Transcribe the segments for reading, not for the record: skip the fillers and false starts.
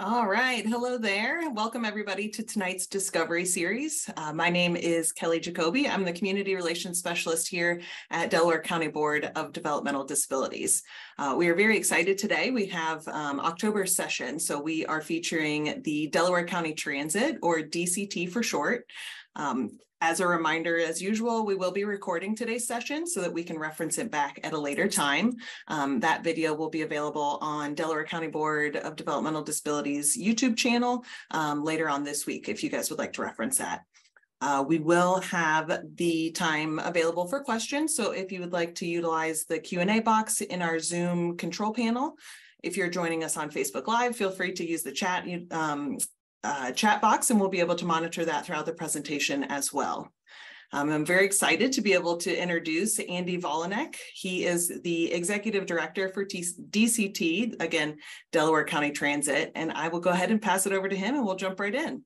All right. Hello there. Welcome, everybody, to tonight's Discovery series. My name is Kelly Jacoby. I'm the Community Relations Specialist here at Delaware County Board of Developmental Disabilities. We are very excited today. We have October session, so we are featuring the Delaware County Transit, or DCT for short. As a reminder, as usual, we will be recording today's session so that we can reference it back at a later time. That video will be available on Delaware County Board of Developmental Disabilities YouTube channel later on this week, if you guys would like to reference that. We will have the time available for questions. So if you would like to utilize the Q&A box in our Zoom control panel, if you're joining us on Facebook Live, feel free to use the chat box, and we'll be able to monitor that throughout the presentation as well. I'm very excited to be able to introduce Andy Volanek. He is the Executive Director for DCT, again, Delaware County Transit, and I will go ahead and pass it over to him and we'll jump right in.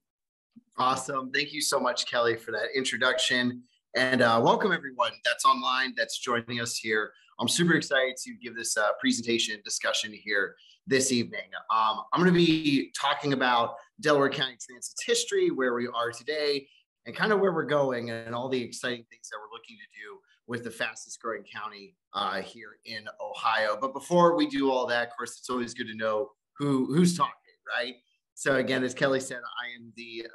Awesome. Thank you so much, Kelly, for that introduction. And welcome everyone that's online, that's joining us here. I'm super excited to give this presentation discussion here this evening. I'm going to be talking about Delaware County Transit's history, where we are today, and kind of where we're going, and all the exciting things that we're looking to do with the fastest growing county here in Ohio. But before we do all that, of course, it's always good to know who's talking, right? So again, as Kelly said, I am the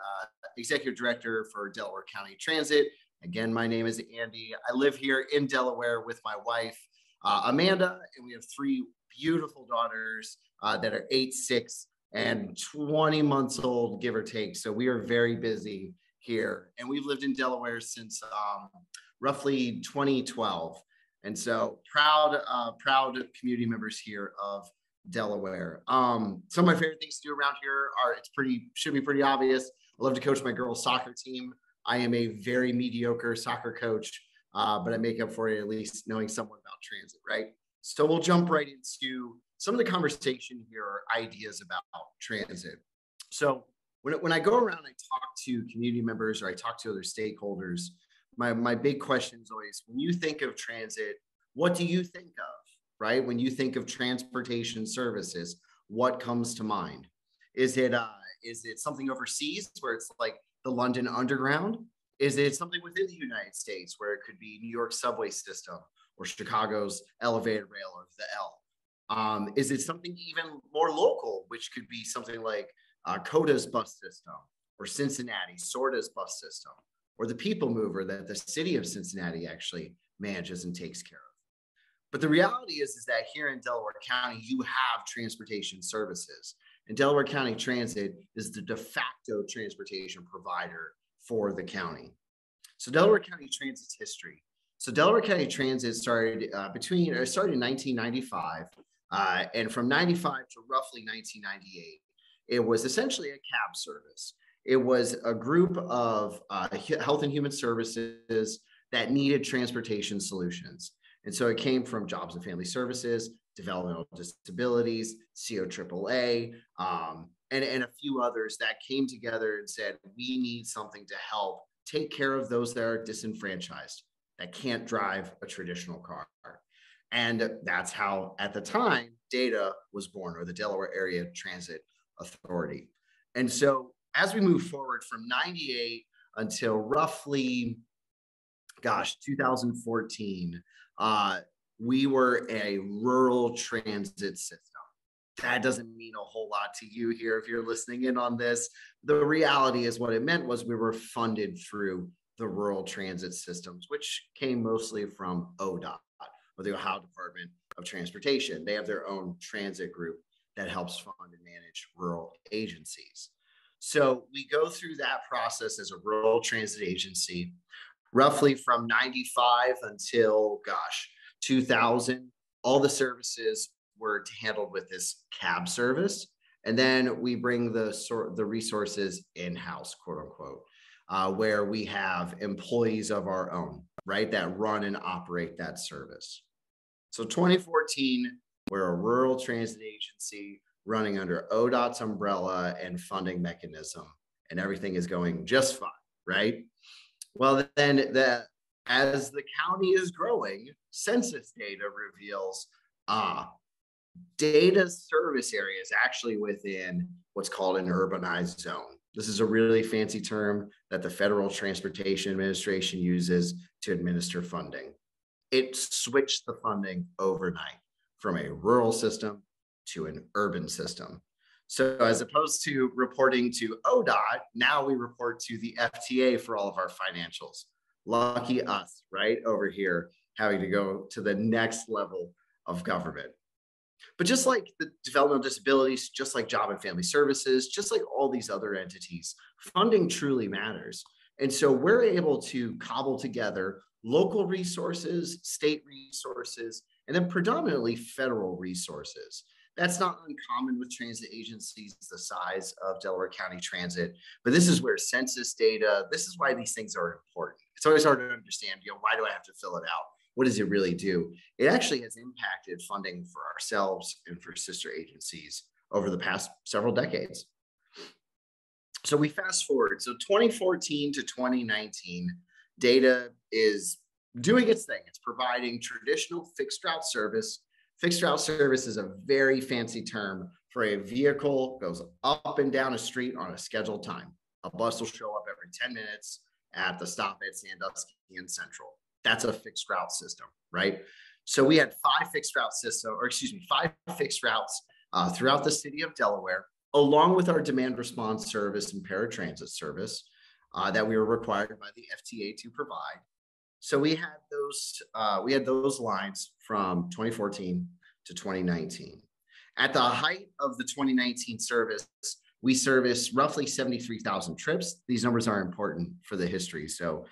Executive Director for Delaware County Transit. Again, my name is Andy. I live here in Delaware with my wife, Amanda, and we have three beautiful daughters that are 8, 6, and 20 months old, give or take. So we are very busy here, and we've lived in Delaware since roughly 2012. And so proud community members here of Delaware. Some of my favorite things to do around here are, should be pretty obvious. I love to coach my girls' soccer team. I am a very mediocre soccer coach, but I make up for it at least knowing somewhat about transit, right? So we'll jump right into some of the conversation here, or ideas about transit. So when I go around, I talk to community members, or I talk to other stakeholders. My big question is always, when you think of transit, what do you think of, right? When you think of transportation services, what comes to mind? Is it something overseas where it's like the London Underground? Is it something within the United States where it could be New York's subway system, or Chicago's elevated rail, or the L? Is it something even more local, which could be something like Coda's bus system, or Cincinnati, Sorda's bus system, or the People Mover that the city of Cincinnati actually manages and takes care of? But the reality is that here in Delaware County, you have transportation services. And Delaware County Transit is the de facto transportation provider for the county. So Delaware County Transit's history. So Delaware County Transit started in 1995, and from 95 to roughly 1998, it was essentially a cab service. It was a group of health and human services that needed transportation solutions. And so it came from Jobs and Family Services, Developmental Disabilities, COAAA, and a few others that came together and said, we need something to help take care of those that are disenfranchised, that can't drive a traditional car. And that's how, at the time, DATA was born, or the Delaware Area Transit Authority. And so as we move forward from 98 until roughly, 2014, we were a rural transit system. That doesn't mean a whole lot to you here if you're listening in on this. The reality is, what it meant was we were funded through the rural transit systems, which came mostly from ODOT, or the Ohio Department of Transportation. They have their own transit group that helps fund and manage rural agencies. So we go through that process as a rural transit agency, roughly from 95 until, 2000. All the services were handled with this cab service. And then we bring the resources in-house, quote unquote, where we have employees of our own, right, that run and operate that service. So 2014, we're a rural transit agency running under ODOT's umbrella and funding mechanism, and everything is going just fine, right? Well, then as the county is growing, census data reveals, Data service area is actually within what's called an urbanized zone. This is a really fancy term that the Federal Transportation Administration uses to administer funding. It switched the funding overnight from a rural system to an urban system. So as opposed to reporting to ODOT, now we report to the FTA for all of our financials. Lucky us, right over here, having to go to the next level of government. But just like the developmental disabilities, just like job and family services, just like all these other entities, funding truly matters. And so we're able to cobble together local resources, state resources, and then predominantly federal resources. That's not uncommon with transit agencies the size of Delaware County Transit, but this is where census data, this is why these things are important. It's always hard to understand, why do I have to fill it out? What does it really do? It actually has impacted funding for ourselves and for sister agencies over the past several decades. So we fast forward. So 2014 to 2019, data is doing its thing. It's providing traditional fixed route service. Fixed route service is a very fancy term for a vehicle goes up and down a street on a scheduled time. A bus will show up every 10 minutes at the stop at Sandusky and Central. That's a fixed route system, right? So we had five fixed routes throughout the city of Delaware, along with our demand response service and paratransit service that we were required by the FTA to provide. So we had those lines from 2014 to 2019. At the height of the 2019 service, we serviced roughly 73,000 trips. These numbers are important for the history, so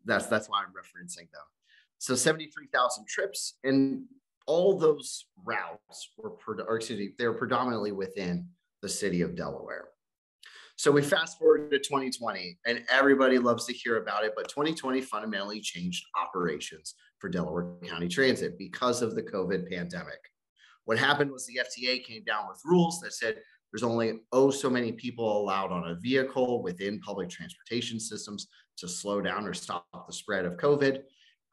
that's why I'm referencing them. So 73,000 trips, and all those routes were predominantly within the city of Delaware. So we fast forward to 2020, and everybody loves to hear about it, but 2020 fundamentally changed operations for Delaware County Transit because of the COVID pandemic. What happened was the FTA came down with rules that said there's only so many people allowed on a vehicle within public transportation systems to slow down or stop the spread of COVID.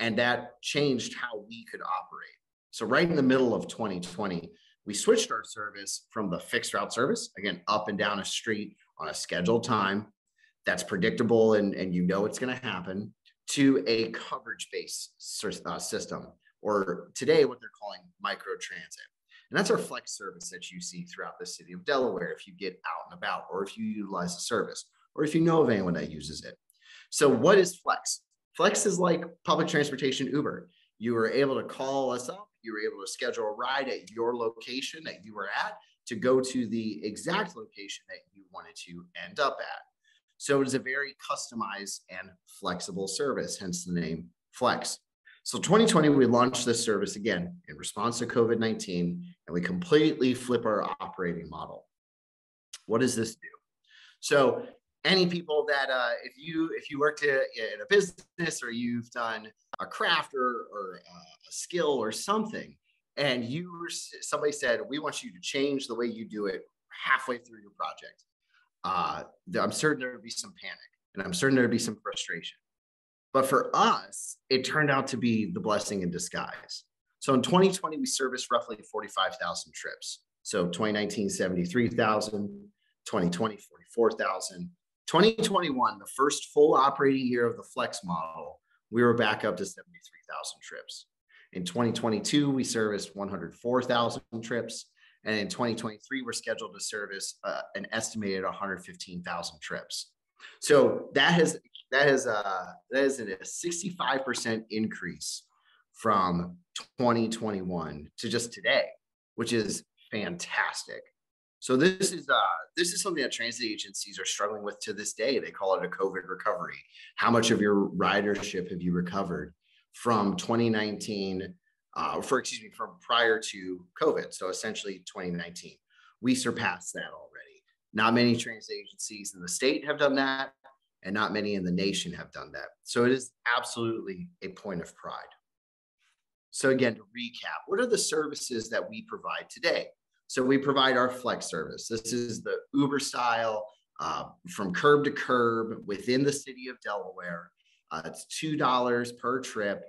And that changed how we could operate. So right in the middle of 2020, we switched our service from the fixed route service, again, up and down a street on a scheduled time that's predictable and it's going to happen, to a coverage-based system, or today what they're calling microtransit. And that's our flex service that you see throughout the city of Delaware if you get out and about, or if you utilize the service, or if you know of anyone that uses it. So what is flex? Flex is like public transportation Uber. You were able to call us up. You were able to schedule a ride at your location that you were at to go to the exact location that you wanted to end up at. So it is a very customized and flexible service, hence the name Flex. So 2020, we launched this service again in response to COVID-19, and we completely flip our operating model. What does this do? So any people that, if you worked in a business, or you've done a craft or a skill or something, and somebody said, we want you to change the way you do it halfway through your project, I'm certain there would be some panic, and I'm certain there would be some frustration. But for us, it turned out to be the blessing in disguise. So in 2020, we serviced roughly 45,000 trips. So 2019, 73,000, 2020, 44,000. 2021, the first full operating year of the Flex model, we were back up to 73,000 trips. In 2022, we serviced 104,000 trips. And in 2023, we're scheduled to service an estimated 115,000 trips. So that is a 65% increase from 2021 to just today, which is fantastic. So this is something that transit agencies are struggling with to this day. They call it a COVID recovery. How much of your ridership have you recovered from 2019? From prior to COVID. So essentially 2019, we surpassed that already. Not many transit agencies in the state have done that, and not many in the nation have done that. So it is absolutely a point of pride. So again, to recap, what are the services that we provide today? So we provide our Flex service. This is the Uber style, from curb to curb within the city of Delaware. It's $2 per trip.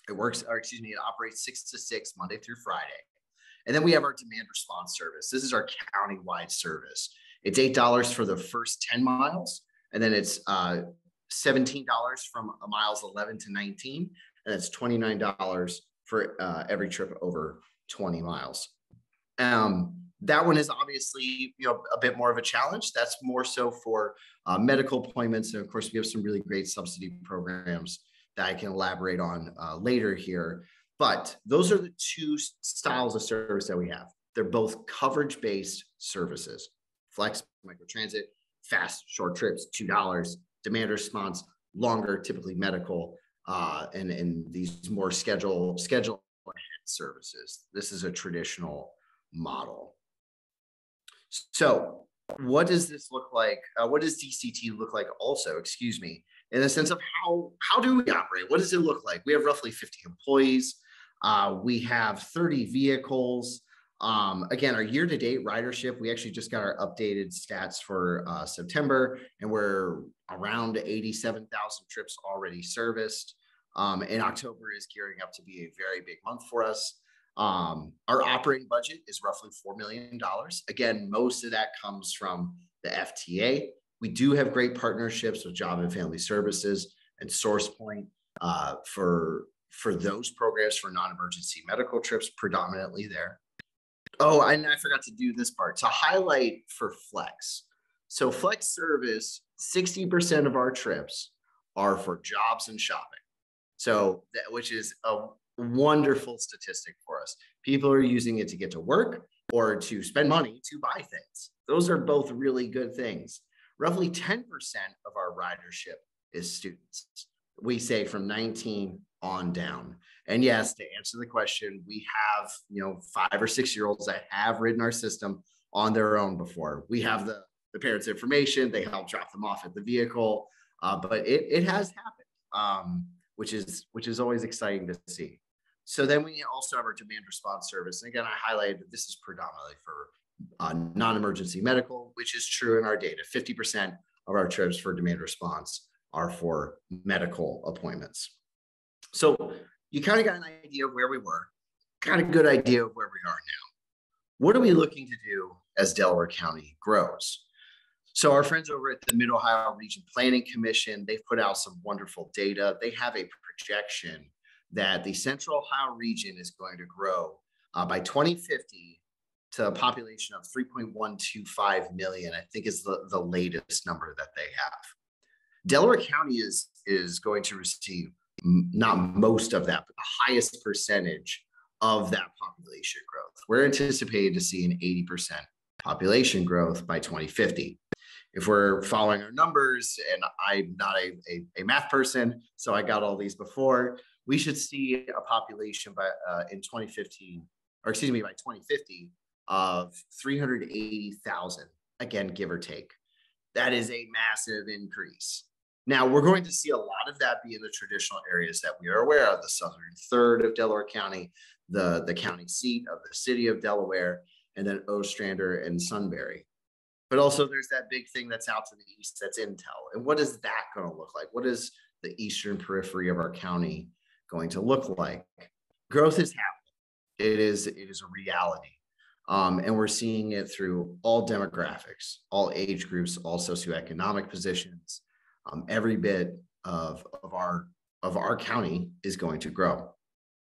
It operates 6 to 6 Monday through Friday. And then we have our demand response service. This is our county-wide service. It's $8 for the first 10 miles, and then it's $17 from miles 11 to 19, and it's $29 for every trip over 20 miles. That one is obviously, a bit more of a challenge. That's more so for medical appointments. And of course, we have some really great subsidy programs that I can elaborate on later here. But those are the two styles of service that we have. They're both coverage-based services. Flex, microtransit, fast, short trips, $2. Demand response, longer, typically medical, and these more schedule ahead services. This is a traditional model. So what does this look like? What does DCT look like also, in the sense of how do we operate? What does it look like? We have roughly 50 employees. We have 30 vehicles. Again, our year-to-date ridership, we actually just got our updated stats for September, and we're around 87,000 trips already serviced. And October is gearing up to be a very big month for us. Our operating budget is roughly $4 million. Again, most of that comes from the FTA. We do have great partnerships with Job and Family Services and SourcePoint for those programs for non-emergency medical trips, predominantly there. Oh, and I forgot to do this part. To highlight for Flex. So Flex service, 60% of our trips are for jobs and shopping. So which is a wonderful statistic for us. People are using it to get to work or to spend money to buy things. Those are both really good things. Roughly 10% of our ridership is students. We say from 19 on down. And yes, to answer the question, we have 5 or 6 year olds that have ridden our system on their own before. We have the parents' information. They help drop them off at the vehicle, but it has happened, which is always exciting to see. So then we also have our demand response service. And again, I highlighted that this is predominantly for non-emergency medical, which is true in our data. 50% of our trips for demand response are for medical appointments. So you kind of got an idea of where we were, got a good idea of where we are now. What are we looking to do as Delaware County grows? So our friends over at the Mid-Ohio Region Planning Commission, they've put out some wonderful data. They have a projection that the Central Ohio region is going to grow by 2050 to a population of 3.125 million, I think is the latest number that they have. Delaware County is going to receive not most of that, but the highest percentage of that population growth. We're anticipated to see an 80% population growth by 2050. If we're following our numbers, and I'm not a math person, so I got all these before, we should see a population by 2050 of 380,000, again, give or take. That is a massive increase. Now, we're going to see a lot of that be in the traditional areas that we are aware of, the southern third of Delaware County, the county seat of the city of Delaware, and then Ostrander and Sunbury. But also there's that big thing that's out to the east, that's Intel. And what is that going to look like? What is the eastern periphery of our county going to look like? Growth is happening. It is a reality. And we're seeing it through all demographics, all age groups, all socioeconomic positions. Every bit of our county is going to grow.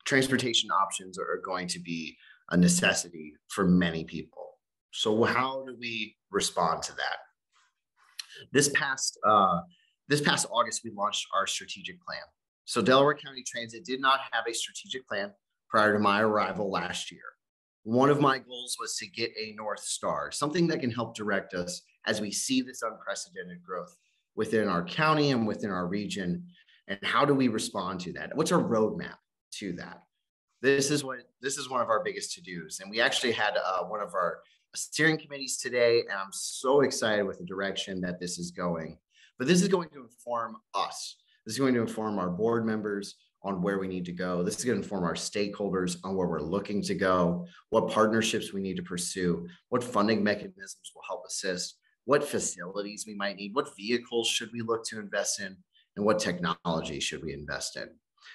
Transportation options are going to be a necessity for many people. So how do we respond to that? This past August, we launched our strategic plan. So Delaware County Transit did not have a strategic plan prior to my arrival last year. One of my goals was to get a North Star, something that can help direct us as we see this unprecedented growth within our county and within our region. And how do we respond to that? What's our roadmap to that? This is one of our biggest to-dos. And we actually had one of our steering committees today, and I'm so excited with the direction that this is going. But this is going to inform us. This is going to inform our board members on where we need to go. This is going to inform our stakeholders on where we're looking to go, what partnerships we need to pursue, what funding mechanisms will help assist, what facilities we might need, what vehicles should we look to invest in, and what technology should we invest in.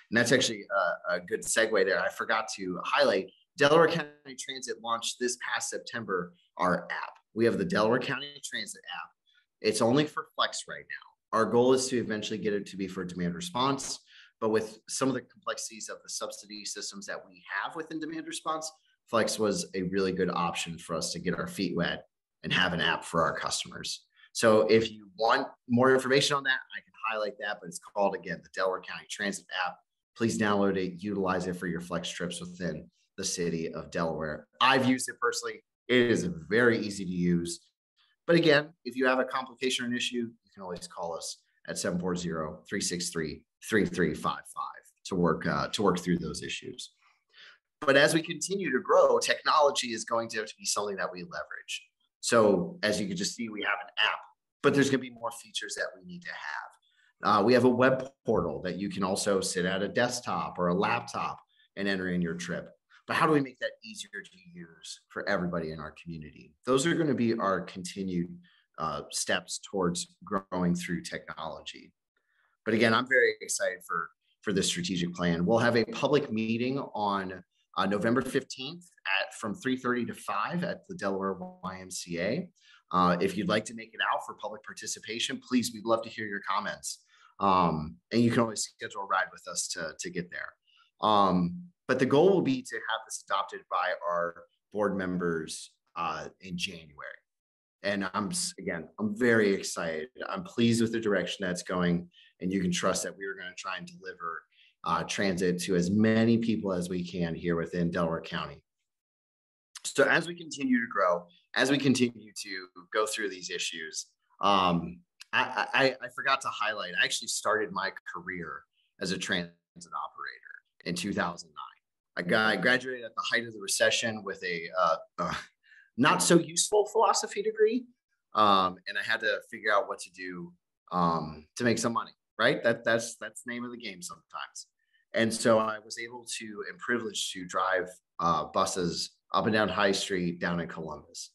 And that's actually a good segue there. I forgot to highlight Delaware County Transit launched this past September our app. We have the Delaware County Transit app. It's only for Flex right now. Our goal is to eventually get it to be for demand response, but with some of the complexities of the subsidy systems that we have within demand response, Flex was a really good option for us to get our feet wet and have an app for our customers. So if you want more information on that, I can highlight that, but it's called, again, the Delaware County Transit app. Please download it, utilize it for your Flex trips within the city of Delaware. I've used it personally. It is very easy to use. But again, if you have a complication or an issue, you can always call us at 740-363-3355 to work through those issues. But as we continue to grow, technology is going to have to be something that we leverage. So as you can just see, we have an app, but there's going to be more features that we need to have. We have a web portal that you can also sit at a desktop or a laptop and enter in your trip. But how do we make that easier to use for everybody in our community? Those are going to be our continued steps towards growing through technology. But again, I'm very excited for this strategic plan. We'll have a public meeting on November 15th from 3:30 to 5 at the Delaware YMCA. If you'd like to make it out for public participation, please, we'd love to hear your comments. And you can always schedule a ride with us to get there. But the goal will be to have this adopted by our board members in January. And I'm very excited. I'm pleased with the direction that's going, and you can trust that we are going to try and deliver transit to as many people as we can here within Delaware County. So as we continue to grow, as we continue to go through these issues, I forgot to highlight, I actually started my career as a transit operator in 2009. I graduated at the height of the recession with a not so useful philosophy degree. And I had to figure out what to do to make some money, right? That's the name of the game sometimes. And so I was able to and privileged to drive buses up and down High Street down in Columbus.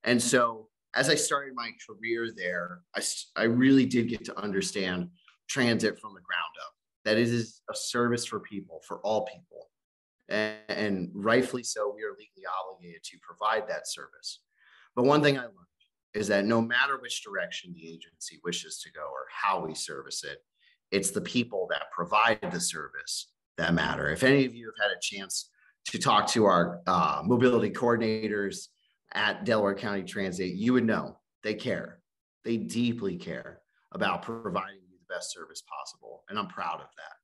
And so as I started my career there, I really did get to understand transit from the ground up, that it is a service for people, for all people. And rightfully so, we are legally obligated to provide that service. But one thing I learned is that no matter which direction the agency wishes to go or how we service it, it's the people that provide the service that matter. If any of you have had a chance to talk to our mobility coordinators at Delaware County Transit, you would know they care. They deeply care about providing you the best service possible. And I'm proud of that.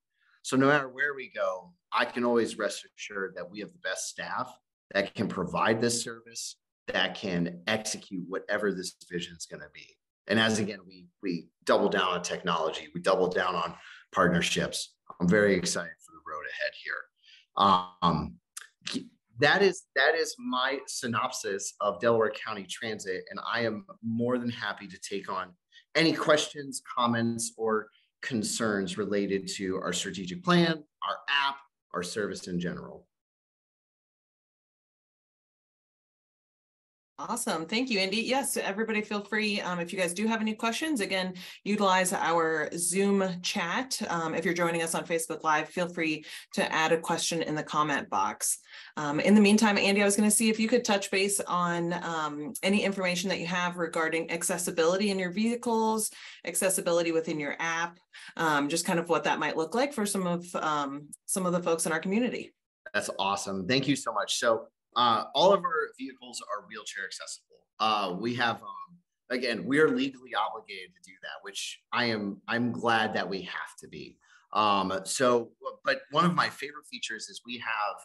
So no matter where we go, I can always rest assured that we have the best staff that can provide this service, that can execute whatever this vision is going to be. And as again, we double down on technology, we double down on partnerships. I'm very excited for the road ahead here. That is my synopsis of Delaware County Transit, and I am more than happy to take on any questions, comments, or concerns related to our strategic plan, our app, our service in general. Awesome. Thank you, Andy. Yes, everybody feel free. If you guys do have any questions, again, utilize our Zoom chat. If you're joining us on Facebook Live, feel free to add a question in the comment box. In the meantime, Andy, I was going to see if you could touch base on any information that you have regarding accessibility in your vehicles, accessibility within your app, just kind of what that might look like for some of the folks in our community. That's awesome. Thank you so much. So all of our vehicles are wheelchair accessible. We have, again, we are legally obligated to do that, which I'm glad that we have to be. But one of my favorite features is we have,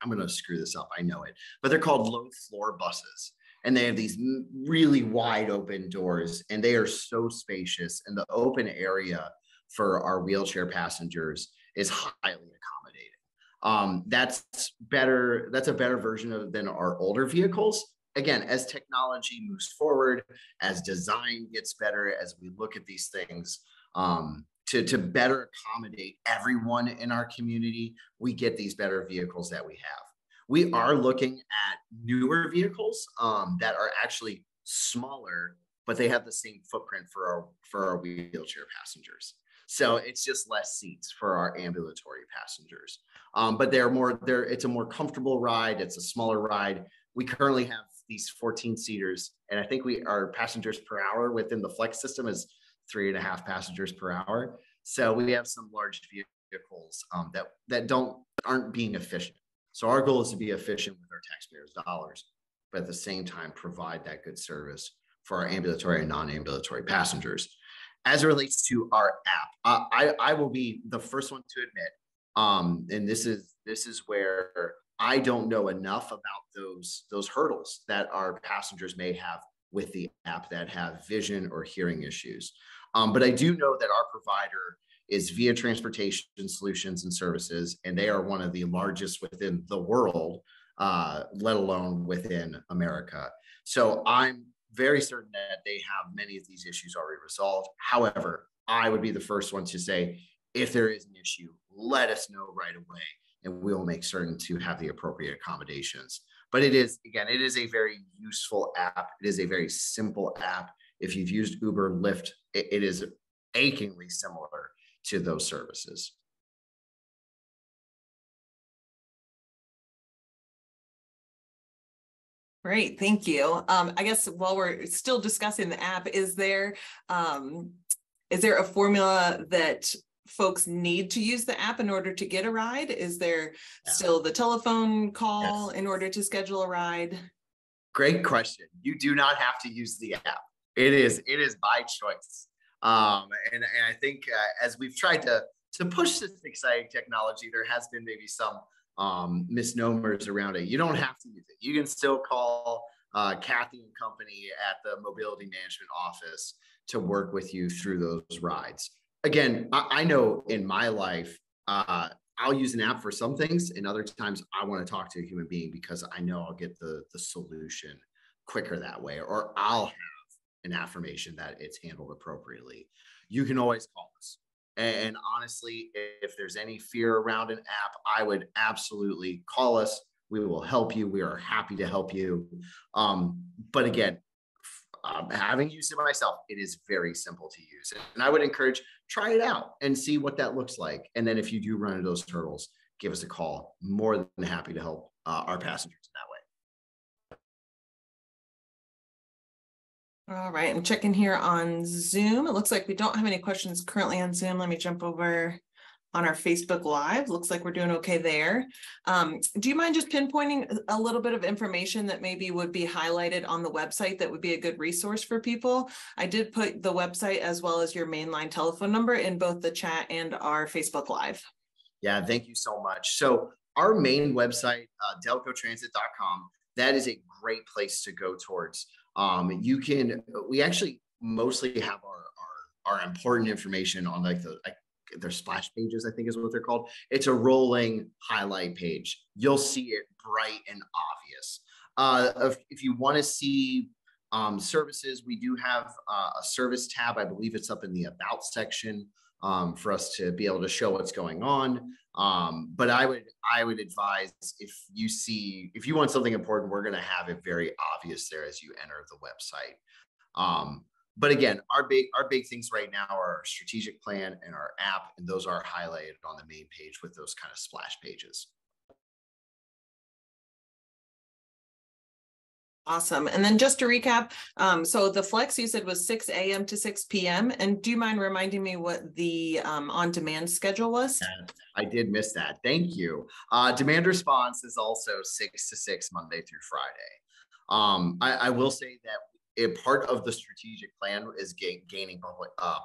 I'm going to screw this up, I know it, but they're called low floor buses. And they have these really wide open doors, and they are so spacious. And the open area for our wheelchair passengers is highly accommodating. That's a better version than our older vehicles. Again, as technology moves forward, as design gets better, as we look at these things, to better accommodate everyone in our community, we get these better vehicles that we have. We are looking at newer vehicles that are actually smaller, but they have the same footprint for our wheelchair passengers. So it's just less seats for our ambulatory passengers. But it's a more comfortable ride. It's a smaller ride. We currently have these 14 seaters, and I think our passengers per hour within the flex system is 3.5 passengers per hour. So we have some large vehicles that aren't being efficient. So our goal is to be efficient with our taxpayers' dollars, but at the same time provide that good service for our ambulatory and non-ambulatory passengers. As it relates to our app, I will be the first one to admit, and this is where I don't know enough about those hurdles that our passengers may have with the app that have vision or hearing issues. But I do know that our provider is Via Transportation Solutions and Services, and they are one of the largest within the world, let alone within America. So I'm very certain that they have many of these issues already resolved. However, I would be the first one to say, if there is an issue, let us know right away, and we'll make certain to have the appropriate accommodations. But it is a very useful app. It is a very simple app. If you've used Uber, Lyft, it is achingly similar to those services. Great, thank you. I guess while we're still discussing the app, is there a formula that folks need to use the app in order to get a ride? Is there still the telephone call in order to schedule a ride? Great question. You do not have to use the app. It is by choice. And I think as we've tried to push this exciting technology, there has been maybe some misnomers around it. You don't have to use it. You can still call Kathy and company at the mobility management office to work with you through those rides. Again, I know in my life, I'll use an app for some things, and other times I want to talk to a human being because I know I'll get the solution quicker that way, or I'll have an affirmation that it's handled appropriately. You can always call us. And honestly, if there's any fear around an app, I would absolutely call us. We will help you. We are happy to help you. But again, having used it myself, it is very simple to use. And I would encourage, try it out and see what that looks like. And then if you do run into those hurdles, give us a call. More than happy to help our passengers in that way. All right, I'm checking here on Zoom. It looks like we don't have any questions currently on Zoom. Let me jump over on our Facebook Live. Looks like we're doing okay there. Do you mind just pinpointing a little bit of information that maybe would be highlighted on the website that would be a good resource for people? I did put the website as well as your mainline telephone number in both the chat and our Facebook Live. Yeah, thank you so much. So our main website, delcotransit.com, that is a great place to go towards. We actually mostly have our important information on their splash pages, I think is what they're called. It's a rolling highlight page. You'll see it bright and obvious. If you want to see services, we do have a service tab. I believe it's up in the About section for us to be able to show what's going on. But I would advise if you want something important, we're going to have it very obvious there as you enter the website. But again, our big things right now are our strategic plan and our app, and those are highlighted on the main page with those kind of splash pages. Awesome. And then just to recap, so the flex you said was 6 a.m. to 6 p.m. And do you mind reminding me what the on-demand schedule was? I did miss that. Thank you. Demand response is also 6 to 6 Monday through Friday. I will say that a part of the strategic plan is gaining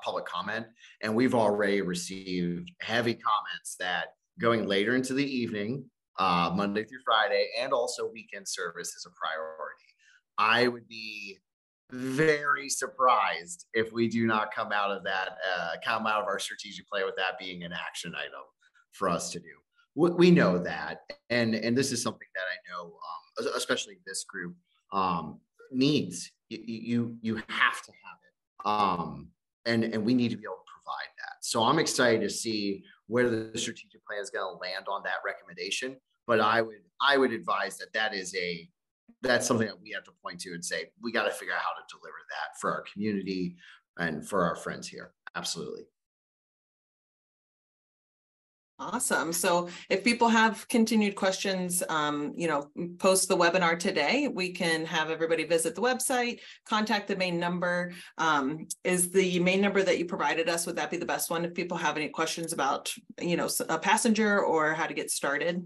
public comment, and we've already received heavy comments that going later into the evening, Monday through Friday, and also weekend service is a priority. I would be very surprised if we do not come out of our strategic plan with that being an action item for us to do. We know that, and this is something that I know, especially this group needs. You have to have it, and we need to be able to provide that. So I'm excited to see where the strategic plan is going to land on that recommendation. But I would advise that's something that we have to point to and say, we got to figure out how to deliver that for our community and for our friends here. Absolutely. Awesome. So if people have continued questions, post the webinar today, we can have everybody visit the website, contact the main number. Is the main number that you provided us, would that be the best one if people have any questions about, a passenger or how to get started?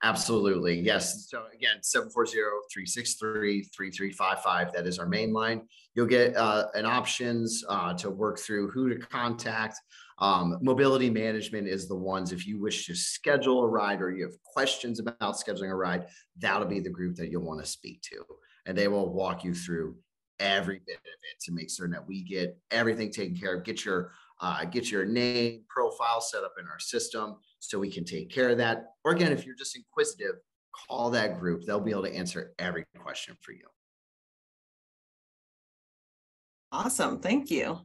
Absolutely. Yes. So again, 740-363-3355. That is our main line. You'll get an options to work through who to contact. Mobility management is the ones, if you wish to schedule a ride or you have questions about scheduling a ride, that'll be the group that you'll want to speak to. And they will walk you through every bit of it to make certain that we get everything taken care of, get your name profile set up in our system so we can take care of that. Or again, if you're just inquisitive, call that group. They'll be able to answer every question for you. Awesome. Thank you.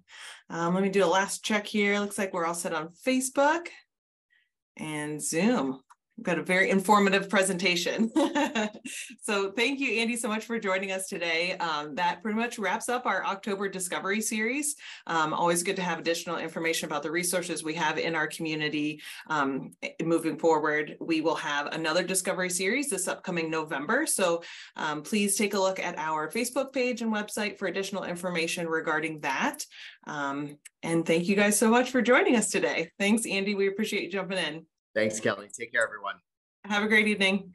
Let me do a last check here. Looks like we're all set on Facebook and Zoom. We've got a very informative presentation. So thank you, Andy, so much for joining us today. That pretty much wraps up our October Discovery series. Always good to have additional information about the resources we have in our community. Moving forward, we will have another Discovery series this upcoming November. So please take a look at our Facebook page and website for additional information regarding that. And thank you guys so much for joining us today. Thanks, Andy. We appreciate you jumping in. Thanks, Kelly. Take care, everyone. Have a great evening.